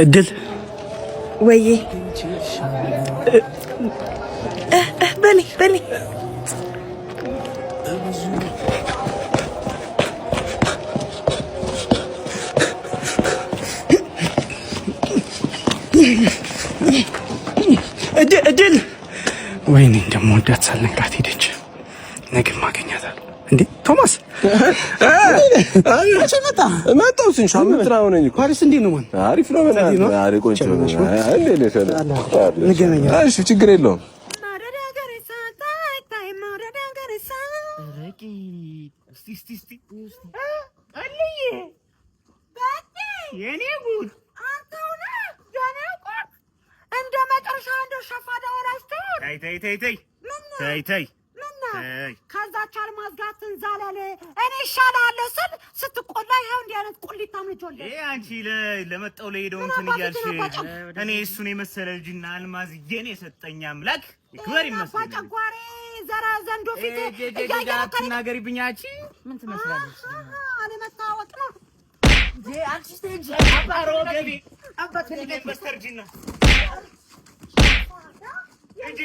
እድል ወይዬ በኔ እድል ወይኔ እንደምወዳት ሳልነግራት ሄደች። ነገ ማገኛታለሁ። እንዴ ቶማስ መጣሁ ትንሽ አመት ነው ነኝ እኮ ፓሪስ እንዴት ነው? አሪፍ ነው። አሪፍ ቆንጆ ነው። እሺ ችግር የለውም። የኔ ጉድ እንደ መጨረሻ እንደ ሸፋዳ ወላጅቶ ተይ ከዛች አልማዝ ጋር ትንዛለል እኔ እሻላለሁ ስል ስትቆላ ይኸው እንዲህ አይነት ቁሊታም ልጆለ አንቺ ለመጣው ለሄደው እንትን እያልሽ እኔ እሱን የመሰለ ልጅና አልማዝ የኔ የሰጠኝ አምላክ ይክበር ይመስገን። ጨጓሬ ዘራ ዘንዶ ፊት አትናገሪብኝ። አንቺ ምን ትመስላለሽ? እኔ መታወቅ ነው አንቺ ስቴጅ አባሮ ገቢ አባት ልጅ በስተርጂና እንጂ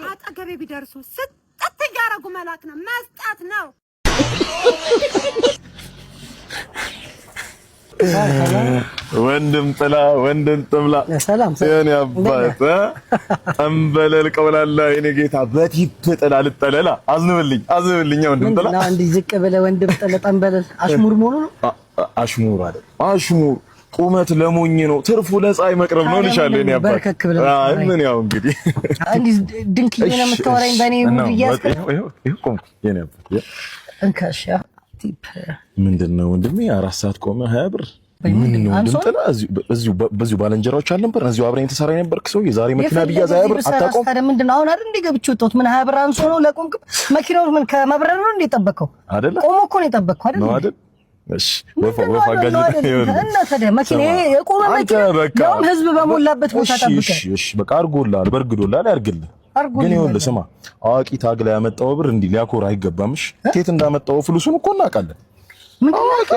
አጠገቤ ቢደርሱ ስጠት እያደረጉ መላክ ነው መስጠት ነው። ወንድም ጥላ ወንድም ጥምላ የኔ አባት ጠንበለል ቀውላላ የኔ ጌታ በቲፕ ጥላ ልጠለላ አዝንብልኝ ወንድም ጥላ አንድ ዝቅ ብለህ ወንድም ጥላ ጠንበለል አሽሙር መሆኑ ነው። አሽሙር አይደል? አሽሙር ቁመት ለሞኝ ነው፣ ትርፉ ለፀሐይ መቅረብ ነው ልሻለሁ። እኔ አባት አይ ምን ያው እንግዲህ አንዲ ድንክ የኔ የምታወራኝ በኔ ሙሉ ይያስከ ይቆም የኔ አባት እንካሻ ቲፕ ምንድነው ወንድሜ? 4 ሰዓት ቆመ 20 ብር ምን ነው ወንድም ጥላ በዚሁ ባለንጀራዎች አልነበር? እዚሁ አብረን ተሰራይ ነበርክ ሰው የዛሬ መኪና ቢያዝ 20 ብር አታቆም። ታዲያ ምንድነው አሁን አይደል እንዴ ገብቼ ወጣሁት? ምን 20 ብር አንሶ ነው ለቆምክ? መኪናው ምን ከመብረር ነው እንዴ ጠበቀው? አይደለ ቆሞ እኮ ነው የጠበቀው አይደል? ነው አይደል? እሺ ወፋ ጋጅ ይሁን እና ታዲያ መኪና የቆመ መኪና ያው ህዝብ በሞላበት ቦታ ጠብቀህ እሺ በቃ አርጎላል በርግዶላል ያርግልህ። ግን ይኸውልህ ስማ አዋቂ ታግላ ያመጣው ብር እንዲህ ሊያኮራ አይገባምሽ። ከየት እንዳመጣው ፍሉሱን እኮ እናውቃለን።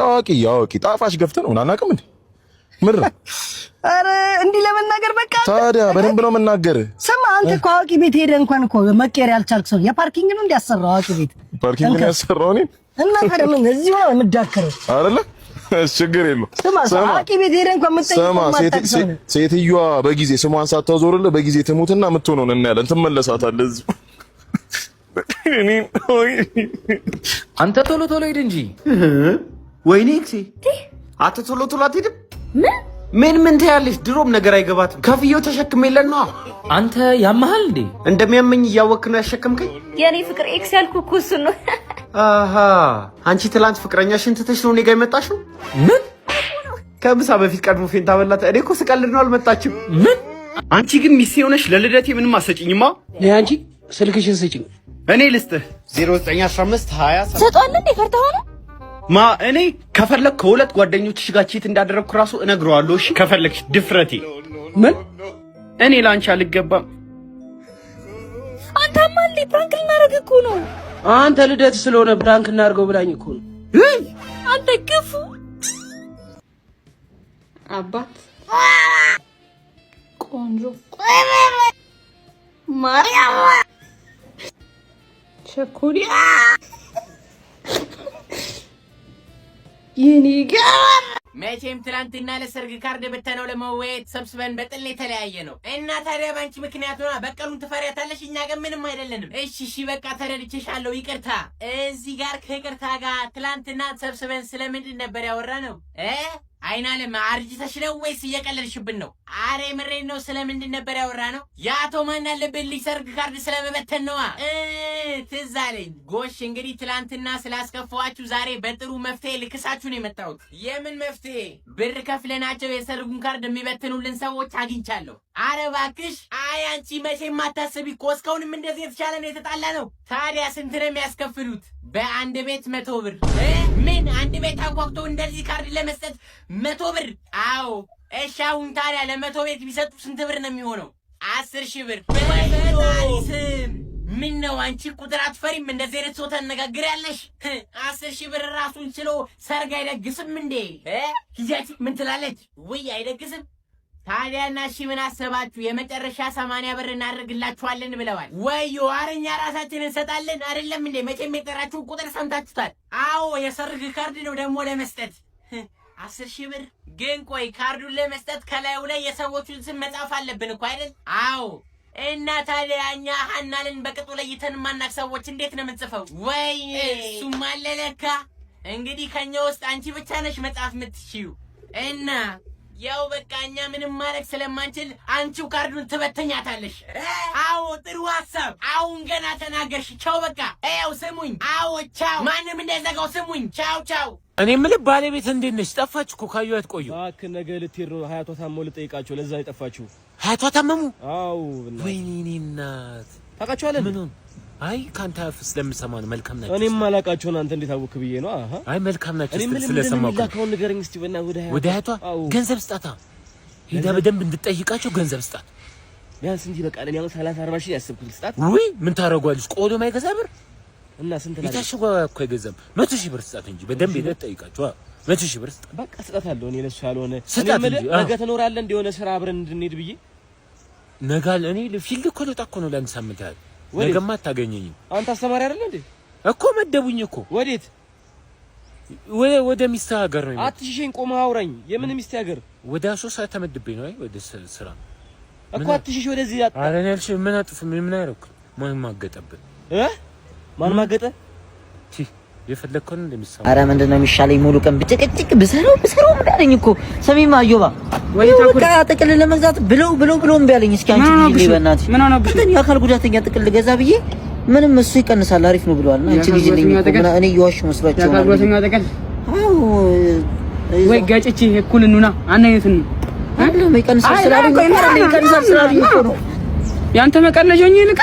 አዋቂ ጣፋሽ ገፍተህ ነው እናናቅም እንዴ? ምድር አረ እንዲህ ለመናገር በቃ ታዲያ በደንብ ነው የምናገር። ስማ አንተ እኮ አዋቂ ቤት ሄደህ እንኳን እኮ መቀየር ያልቻልክ ሰው የፓርኪንግ ነው እንዲያሰራው አዋቂ ቤት ፓርኪንግ ነው ያሰራው እኔ እና ታዲያ ምን እዚህ ነው የምዳከረው አይደለ? ችግር የለውም። ስማ አዋቂ ቤት ሄደህ እንኳን የምትጠይቀው ሴትዮዋ በጊዜ ስሟን ሳታዞርልህ በጊዜ ትሙትና የምትሆነውን እናያለን። ትመለሳታለህ እዚሁ። አንተ ቶሎ ሂድ እንጂ ወይኔ እክሴ አተ ቶሎ አትሄድም? ምን ትያለሽ? ድሮም ነገር አይገባትም። ከፍዬው ተሸክሜለን ነው። አንተ ያመሃል እንዴ? እንደሚያመኝ እያወቅህ ነው ያሸከምከኝ? የኔ ፍቅር ኤክስ ያልኩህ እኮ እሱን ነው። አሃ አንቺ ትላንት ፍቅረኛሽን ትተሽ ነው እኔ ጋር የመጣሽው? ምን ከምሳ በፊት ቀድሞ ፌንታ በላት። እኔ እኮ ስቀልድ ነው አልመጣችም። ምን አንቺ ግን ሚስቴ ሆነሽ ለልደቴ ምንም አሰጪኝማ። አንቺ ስልክሽን ስጪኝ እኔ ልስጥህ 0915 20 ሰጧል እንዴ? ፈርተህ ሆነ ማ እኔ ከፈለክ ከሁለት ጓደኞችሽ ጋር ቺት እንዳደረግኩ ራሱ እነግረዋለሁ። እሺ ከፈለክሽ ድፍረቴ ምን እኔ ላንቺ አልገባም። አንተማ እንዴ ፕራንክ ልናደርግ እኮ ነው። አንተ ልደት ስለሆነ ፕራንክ እናድርገው ብላኝ እኮ ነው። አንተ ክፉ አባት ቆንጆ ማርያም ቸኮሊ የኔ ጋር መቼም ትላንትና ለሰርግ ካርድ በተነው ለመወያየት ሰብስበን በጥል የተለያየ ነው እና ታዲያ ባንቺ ምክንያት ነው በቀሉን ትፈሪያታለሽ። እኛ ግን ምንም አይደለንም። እሺ በቃ ተረድቼሻለሁ። ይቅርታ። እዚህ ጋር ከይቅርታ ጋር ትላንትና ሰብስበን ስለምንድን ነበር ያወራነው? አይናለም አርጅተሽ ነው ወይስ እየቀለልሽብን ነው? አሬ ምሬን ነው። ስለምንድን ነበር ያወራነው? የአቶ ማን አለብን ልጅ ሰርግ ካርድ ስለመበተን ነዋ። ትዝ አለኝ። ጎሽ እንግዲህ ትላንትና ስላስከፋዋችሁ ዛሬ በጥሩ መፍትሄ ልክሳችሁ ነው የመጣሁት። የምን መፍትሄ? ብር ከፍለናቸው የሰርጉን ካርድ የሚበትኑልን ሰዎች አግኝቻለሁ። አረ እባክሽ። አይ አንቺ መቼም አታስቢ እኮ እስካሁንም እንደዚህ የተሻለ ነው የተጣላ ነው። ታዲያ ስንት ነው የሚያስከፍሉት? በአንድ ቤት 100 ብር። ምን አንድ ቤት አጓግቶ እንደዚህ ካርድ ለመስጠት 100 ብር? አዎ። እሺ አሁን ታዲያ ለ100 ቤት ቢሰጡ ስንት ብር ነው የሚሆነው? 10,000 ብር በላይስም ምን ነው አንቺ ቁጥር አትፈሪም? እንደዚህ አይነት ሰው ታነጋግሪያለሽ? 10,000 ብር ራሱን ችሎ ሰርግ አይደግስም እንዴ? ልጃች ምን ትላለች? ውይ አይደግስም። ታዲያና እሺ ምን አሰባችሁ? የመጨረሻ 80 ብር እናደርግላችኋለን ብለዋል። ወዮ አረኛ ራሳችንን እንሰጣለን አይደለም እንዴ? መቼም የጠራችሁ ቁጥር ሰምታችሁታል። አዎ የሰርግ ካርድ ነው ደግሞ ለመስጠት 10,000 ብር። ግን ቆይ ካርዱን ለመስጠት ከላዩ ላይ የሰዎቹን ስም መጻፍ አለብን እኮ አይደል? አዎ እና ታዲያ እኛ ሀናልን በቅጡ ለይተን ማናቅ ሰዎች እንዴት ነው የምንጽፈው? ወይ እሱም አለ ለካ። እንግዲህ ከኛ ውስጥ አንቺ ብቻ ነሽ መጻፍ የምትችይው እና ያው በቃ እኛ ምንም ማድረግ ስለማንችል አንቺው ካርዱን ትበተኛታለሽ። አዎ ጥሩ ሐሳብ። አሁን ገና ተናገርሽ። ቻው በቃ ያው ስሙኝ። አዎ ቻው። ማንም እንዳይዘጋው ስሙኝ። ቻው ቻው። እኔ የምልህ ባለቤት እንዴት ነሽ? ጠፋች እኮ ካየኋት ቆዩ። እባክህ ነገ ልትሄድ ነው። ሀያቷ ታመው ልጠይቃቸው፣ ለዛ የጠፋችው። ሀያቷ ታመሙ? አዎ። ወይኔ እኔ እናት ታውቃቸዋለህ? ምኑን? አይ ካንተ አፍ ስለምሰማ ነው። መልካም ናቸው። እኔም አላውቃቸውን አንተ እንዴት አወክ ብዬ ነው። አይ መልካም ናቸው ስለሰማሁ እኮ። ከሆነ ንገረኝ እስቲ ወደ ሀያቷ ገንዘብ ስጣታ። ሄዳ በደንብ እንድጠይቃቸው ገንዘብ ስጣት ቢያንስ እንጂ በቃ እኔ አሁን 30-40 ሺህ ያስብኩት ስጣት። ውይ ምን ታረጋለሽ? ቆሎ ማይገዛ ብር እና ስንት ላይ የታሸገ እኮ አይገዛም። 100,000 ብር ስጣት እንጂ በደንብ ሄዳ ጠይቃቸው። 100,000 ብር ስጣት በቃ ስጣታለሁ። እኔ ለሱ ያልሆነ ስጣት እንጂ ነገ ትኖራለህ እንደሆነ ስራ አብረን እንድንሄድ ብዬ ነጋል። እኔ ፊልድ እኮ ልወጣ እኮ ነው ለአንድ ሳምንት ያህል። ነገማ አታገኘኝም። አንተ አስተማሪ አይደለ እንዴ? እኮ መደቡኝ እኮ። ወዴት? ወደ ሚስት ሀገር ነው። አትሽሽኝ፣ ቆመህ አውራኝ። የምን ሚስት ሀገር? ወደ አሶሳ ተመድቤ ነው። አይ ወደ ስራ እኮ አትሽሽ ወደዚህ። ኧረ እኔ አልሽ ምን አጥፍ ምን አደረኩ? ማን ማገጠብን? ማን ማገጠ? የፈለግከውን እንደሚሰማ። ኧረ ምንድን ነው የሚሻለኝ? ሙሉ ቀን ብጭቅጭቅ ብሰራው እምቢ አለኝ እኮ። ሰሚማ አዮባ በቃ ጥቅል ለመግዛት ብለው እምቢ አለኝ። እስኪ አንቺ ልጅ በእናትሽ እንትን የአካል ጉዳተኛ ጥቅል ልገዛ ብዬ ምንም እሱ ይቀንሳል አሪፍ ነው ብለዋል። እና አንቺ ልጅ ልኝ እኮ እኔ እየዋሽ መስሏቸው ነው። የአካል ጉዳተኛ ጥቅል ወይ ጋጭቺ እኩል እንውና አንይነትን አይደለም ይቀንሳል ስላሉኝ እኮ ነው። ያንተ መቀለጃኝ ልቀ